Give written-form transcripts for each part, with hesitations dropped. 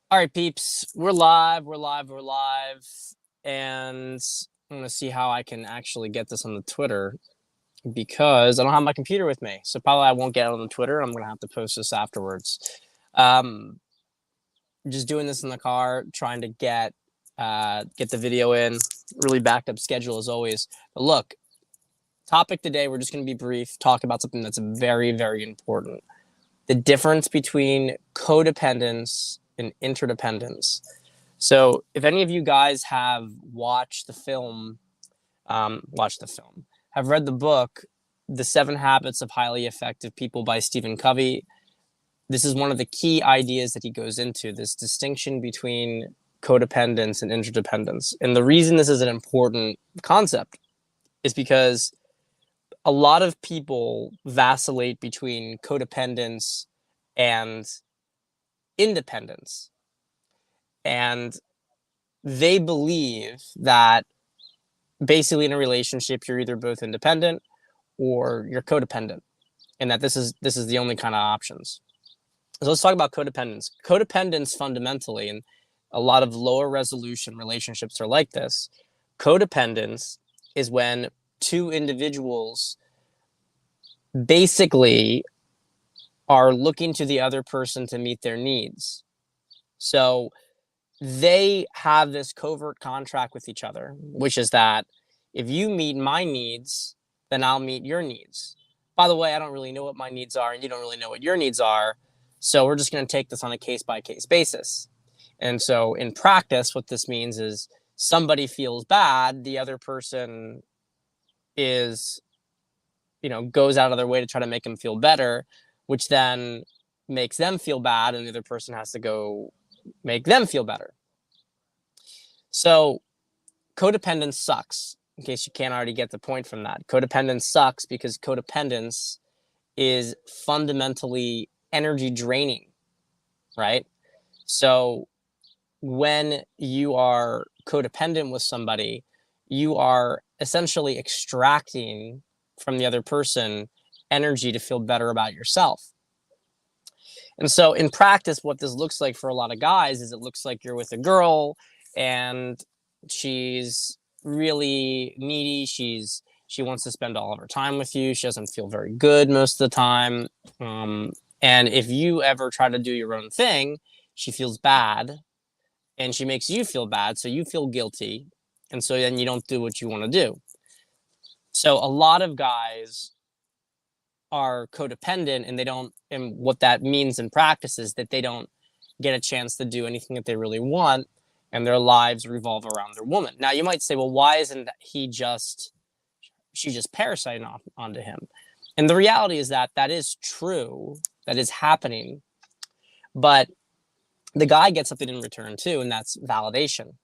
All right, peeps, we're live, and I'm gonna see how I can actually get this on the Twitter because I don't have my computer with me. So probably I won't get it on the Twitter. I'm gonna have to post this afterwards. Um, just doing this in the car, trying to get the video in. Really backed up schedule as always. But look, topic today, we're just gonna be brief, talk about something that's very, very important. The difference between codependence and interdependence. So, if any of you guys have watched the film, have read the book, The 7 Habits of Highly Effective People by Stephen Covey, this is one of the key ideas that he goes into, this distinction between codependence and interdependence. And the reason this is an important concept is because a lot of people vacillate between codependence and independence. And they believe that basically in a relationship you're either both independent or you're codependent, and that this is the only kind of options. So let's talk about codependence. Codependence fundamentally, and a lot of lower resolution relationships are like this. Codependence is when two individuals basically are looking to the other person to meet their needs. So they have this covert contract with each other, which is that if you meet my needs, then I'll meet your needs. By the way, I don't really know what my needs are, and you don't really know what your needs are. So we're just going to take this on a case by case basis. And so in practice, what this means is somebody feels bad, the other person is, goes out of their way to try to make them feel better, which then makes them feel bad, and the other person has to go make them feel better. So codependence sucks, in case you can't already get the point from that. Codependence sucks because codependence is fundamentally energy draining, right? So when you are codependent with somebody, you are essentially extracting from the other person energy to feel better about yourself. And so in practice, what this looks like for a lot of guys is it looks like you're with a girl and she's really needy. She wants to spend all of her time with you. She doesn't feel very good most of the time. And if you ever try to do your own thing, she feels bad and she makes you feel bad. So you feel guilty. And so then you don't do what you want to do. So a lot of guys are codependent, and they don't, and what that means in practice is that they don't get a chance to do anything that they really want, and their lives revolve around their woman. Now you might say, well, why isn't she just parasiting onto him? And the reality is that that is true, that is happening, but the guy gets something in return too, and that's validation.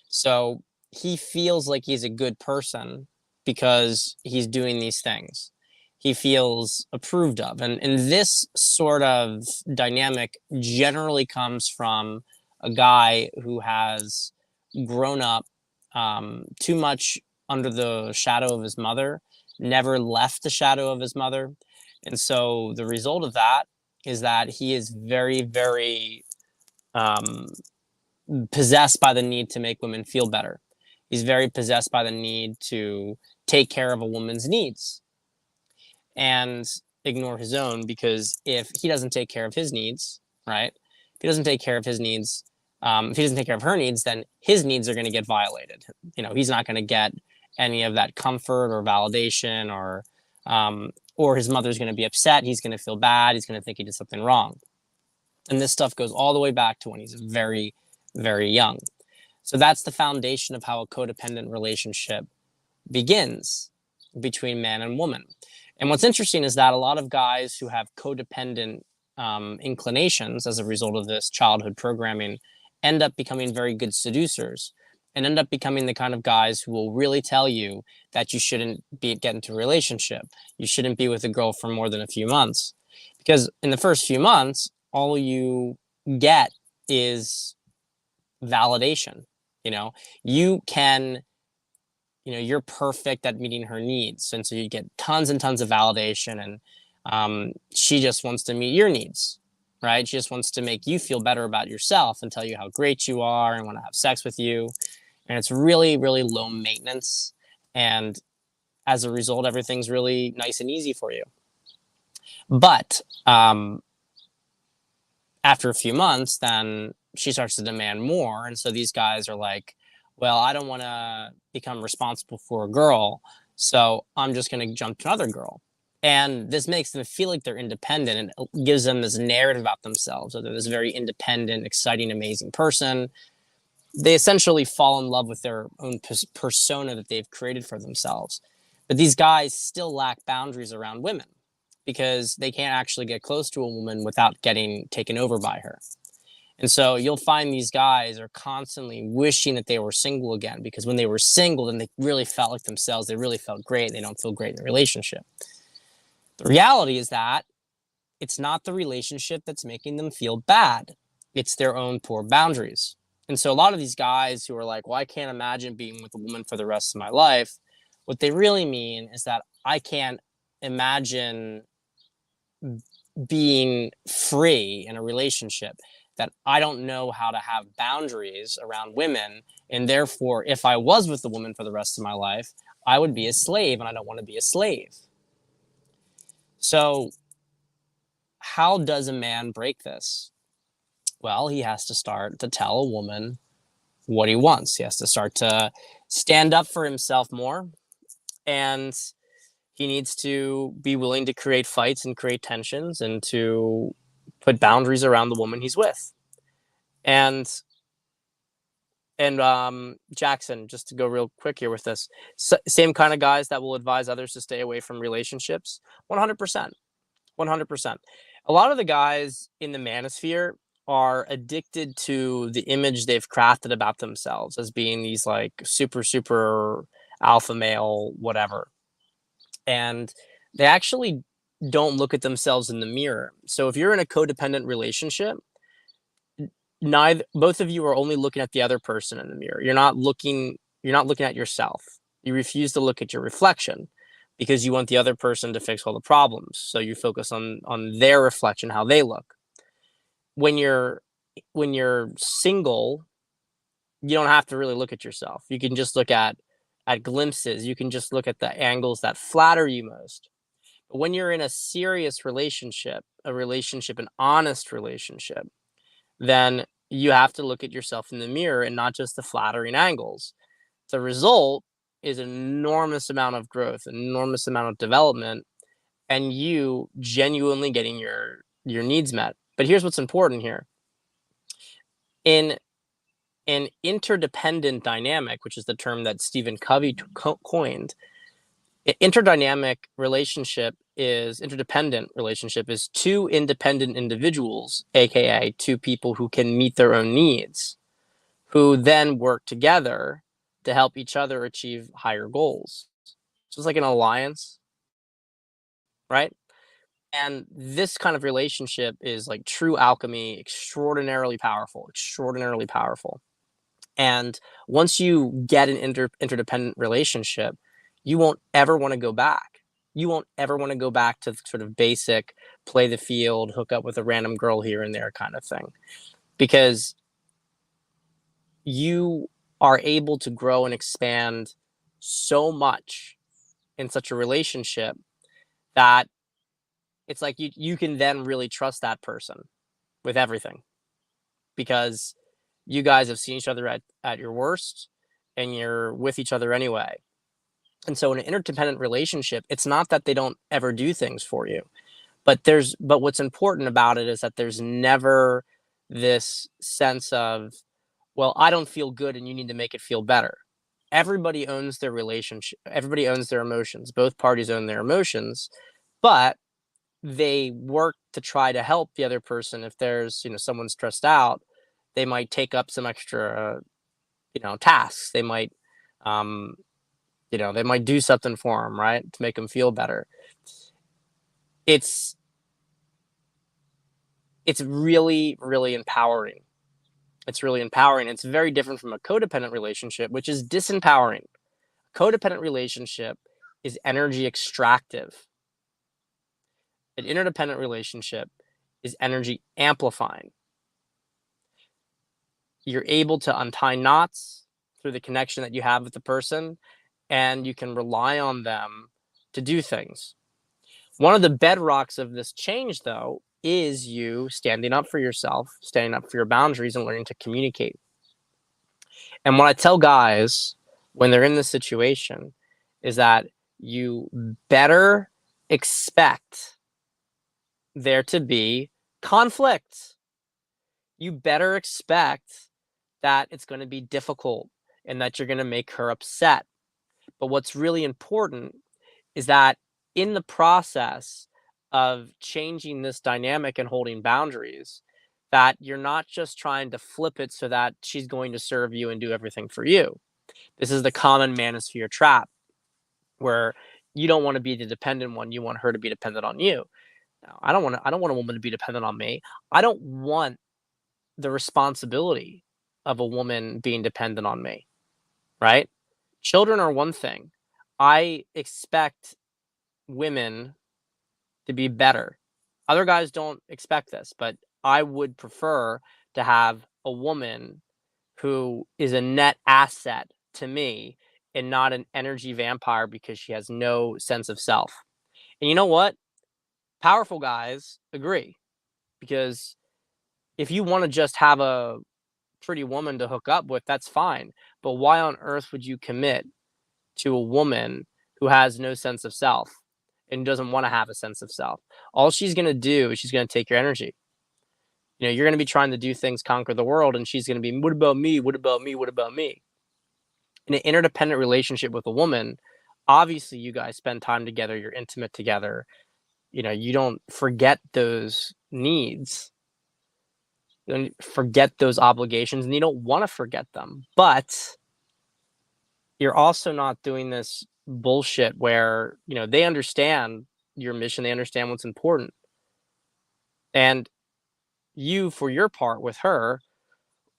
So he feels like he's a good person because he's doing these things. He feels approved of. And this sort of dynamic generally comes from a guy who has grown up too much under the shadow of his mother, never left the shadow of his mother. And so the result of that is that he is very, very um, possessed by the need to make women feel better. He's very possessed by the need to take care of a woman's needs and ignore his own, because if he doesn't take care of his needs, right? If he doesn't take care of his needs, if he doesn't take care of her needs, then his needs are going to get violated. He's not going to get any of that comfort or validation, or his mother's going to be upset. He's going to feel bad. He's going to think he did something wrong. And this stuff goes all the way back to when he's very, very young. So that's the foundation of how a codependent relationship begins between man and woman. And what's interesting is that a lot of guys who have codependent inclinations as a result of this childhood programming end up becoming very good seducers, and end up becoming the kind of guys who will really tell you that you shouldn't get into a relationship. You shouldn't be with a girl for more than a few months. Because in the first few months, all you get is validation. You can, you're perfect at meeting her needs. And so you get tons and tons of validation, and she just wants to meet your needs. right? She just wants to make you feel better about yourself and tell you how great you are and want to have sex with you. And it's really, really low maintenance. And as a result, everything's really nice and easy for you. But after a few months, then she starts to demand more. And so these guys are like, well, I don't want to become responsible for a girl. So I'm just going to jump to another girl. And this makes them feel like they're independent and it gives them this narrative about themselves. So they're this very independent, exciting, amazing person. They essentially fall in love with their own persona that they've created for themselves. But these guys still lack boundaries around women because they can't actually get close to a woman without getting taken over by her. And so you'll find these guys are constantly wishing that they were single again because when they were single, then they really felt like themselves. They really felt great. They don't feel great in the relationship. The reality is that it's not the relationship that's making them feel bad. It's their own poor boundaries. And so a lot of these guys who are like, well, I can't imagine being with a woman for the rest of my life, what they really mean is that I can't imagine being free in a relationship, that I don't know how to have boundaries around women. And therefore, if I was with the woman for the rest of my life, I would be a slave and I don't want to be a slave. So, how does a man break this? Well, he has to start to tell a woman what he wants. He has to start to stand up for himself more. And he needs to be willing to create fights and create tensions and to put boundaries around the woman he's with. And Jackson, just to go real quick here with this, same kind of guys that will advise others to stay away from relationships. 100%. 100%. A lot of the guys in the manosphere are addicted to the image they've crafted about themselves as being these like super, super alpha male, whatever. And they actually don't look at themselves in the mirror. So if you're in a codependent relationship, neither both of you are only looking at the other person in the mirror. You're not looking at yourself. You refuse to look at your reflection because you want the other person to fix all the problems. So you focus on their reflection, how they look. When you're single, you don't have to really look at yourself. You can just look at glimpses. You can just look at the angles that flatter you most. But when you're in a serious relationship, an honest relationship, then you have to look at yourself in the mirror and not just the flattering angles. The result is an enormous amount of growth, an enormous amount of development, and you genuinely getting your needs met. But here's what's important here. In an interdependent dynamic, which is the term that Stephen Covey coined, interdependent relationship is two independent individuals, aka two people who can meet their own needs, who then work together to help each other achieve higher goals. So it's like an alliance, right? And this kind of relationship is like true alchemy, extraordinarily powerful, extraordinarily powerful. And once you get an interdependent relationship, you won't ever want to go back. You won't ever want to go back to sort of basic play the field, hook up with a random girl here and there kind of thing. Because you are able to grow and expand so much in such a relationship that it's like you can then really trust that person with everything because you guys have seen each other at your worst and you're with each other anyway. And so in an interdependent relationship, it's not that they don't ever do things for you, but what's important about it is that there's never this sense of, well, I don't feel good and you need to make it feel better. Everybody owns their relationship. Everybody owns their emotions. Both parties own their emotions, but they work to try to help the other person. If there's, someone stressed out, they might take up some extra, tasks. They might, they might do something for them, right, to make them feel better. It's really, really empowering. It's really empowering. It's very different from a codependent relationship, which is disempowering. A codependent relationship is energy extractive. An interdependent relationship is energy amplifying. You're able to untie knots through the connection that you have with the person, and you can rely on them to do things. One of the bedrocks of this change, though, is you standing up for yourself, standing up for your boundaries, and learning to communicate. And what I tell guys when they're in this situation is that you better expect there to be conflict. You better expect that it's going to be difficult and that you're going to make her upset. But what's really important is that in the process of changing this dynamic and holding boundaries, that you're not just trying to flip it so that she's going to serve you and do everything for you. This is the common manosphere trap where you don't want to be the dependent one, you want her to be dependent on you. No, I don't want a woman to be dependent on me. I don't want the responsibility of a woman being dependent on me, right? Children are one thing. I expect women to be better. Other guys don't expect this, but I would prefer to have a woman who is a net asset to me and not an energy vampire because she has no sense of self. And you know what? Powerful guys agree because if you want to just have a pretty woman to hook up with, that's fine. But why on earth would you commit to a woman who has no sense of self and doesn't want to have a sense of self? All she's going to do is she's going to take your energy. You're going to be trying to do things, conquer the world, and she's going to be, what about me? What about me? What about me? In an interdependent relationship with a woman, obviously you guys spend time together, you're intimate together. You don't forget those needs. You don't forget those obligations, and you don't want to forget them. But you're also not doing this bullshit where, they understand your mission, they understand what's important. And you, for your part with her,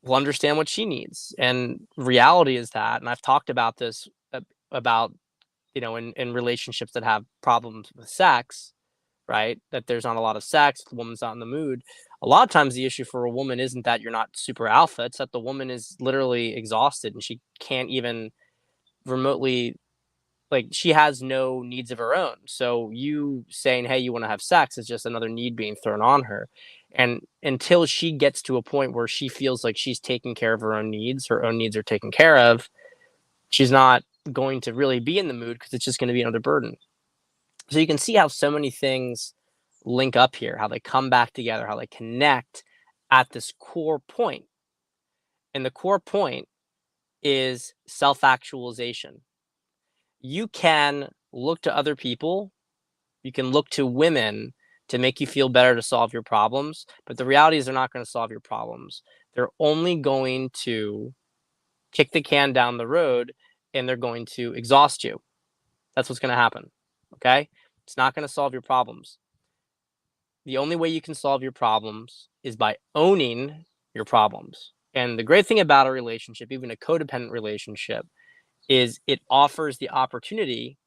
will understand what she needs. And reality is that, and I've talked about this about, in relationships that have problems with sex, right? That there's not a lot of sex, the woman's not in the mood. A lot of times the issue for a woman isn't that you're not super alpha, it's that the woman is literally exhausted and she can't even remotely, like, she has no needs of her own. So you saying, hey, you want to have sex is just another need being thrown on her. And until she gets to a point where she feels like she's taking care of her own needs are taken care of, she's not going to really be in the mood because it's just going to be another burden. So you can see how so many things link up here, how they come back together, how they connect at this core point. And the core point is self-actualization. You can look to other people, you can look to women to make you feel better to solve your problems, but the reality is they're not going to solve your problems. They're only going to kick the can down the road and they're going to exhaust you. That's what's going to happen. Okay? It's not going to solve your problems. The only way you can solve your problems is by owning your problems. And the great thing about a relationship, even a codependent relationship, is it offers the opportunity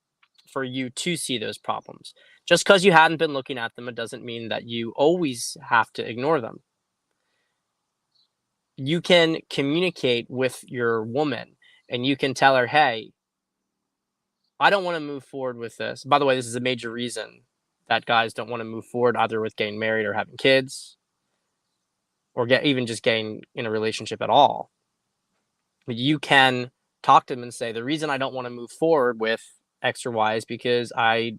for you to see those problems. Just because you hadn't been looking at them, it doesn't mean that you always have to ignore them. You can communicate with your woman and you can tell her, hey, I don't want to move forward with this. By the way, this is a major reason that guys don't want to move forward either with getting married or having kids or even just getting in a relationship at all. You can talk to them and say, the reason I don't want to move forward with X or Y is because I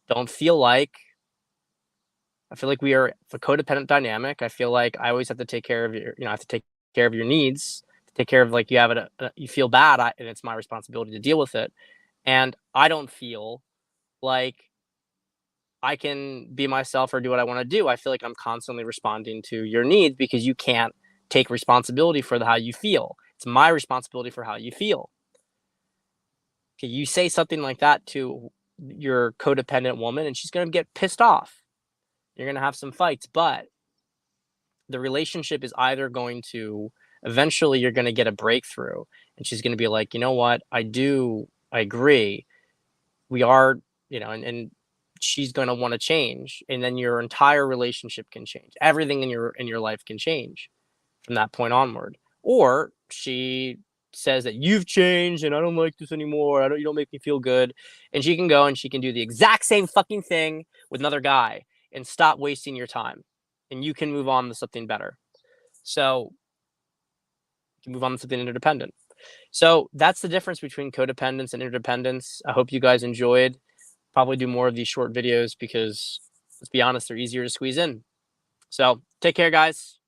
don't feel like I feel like we are a codependent dynamic. I feel like I always have to take care of I have to take care of your needs, take care of, like, you have you feel bad, and it's my responsibility to deal with it. And I don't feel like I can be myself or do what I want to do. I feel like I'm constantly responding to your needs because you can't take responsibility for how you feel. It's my responsibility for how you feel. Okay, you say something like that to your codependent woman, and she's going to get pissed off. You're going to have some fights, but the relationship is either going to eventually you're going to get a breakthrough, and she's going to be like, you know what, I agree. We are, and she's going to want to change, and then your entire relationship can change. Everything in your life can change from that point onward. Or she says that you've changed and I don't like this anymore. You don't make me feel good. And she can go and she can do the exact same fucking thing with another guy and stop wasting your time. And you can move on to something better. So you can move on to something interdependent. So that's the difference between codependence and interdependence. I hope you guys enjoyed. Probably do more of these short videos because, let's be honest, they're easier to squeeze in. So take care, guys.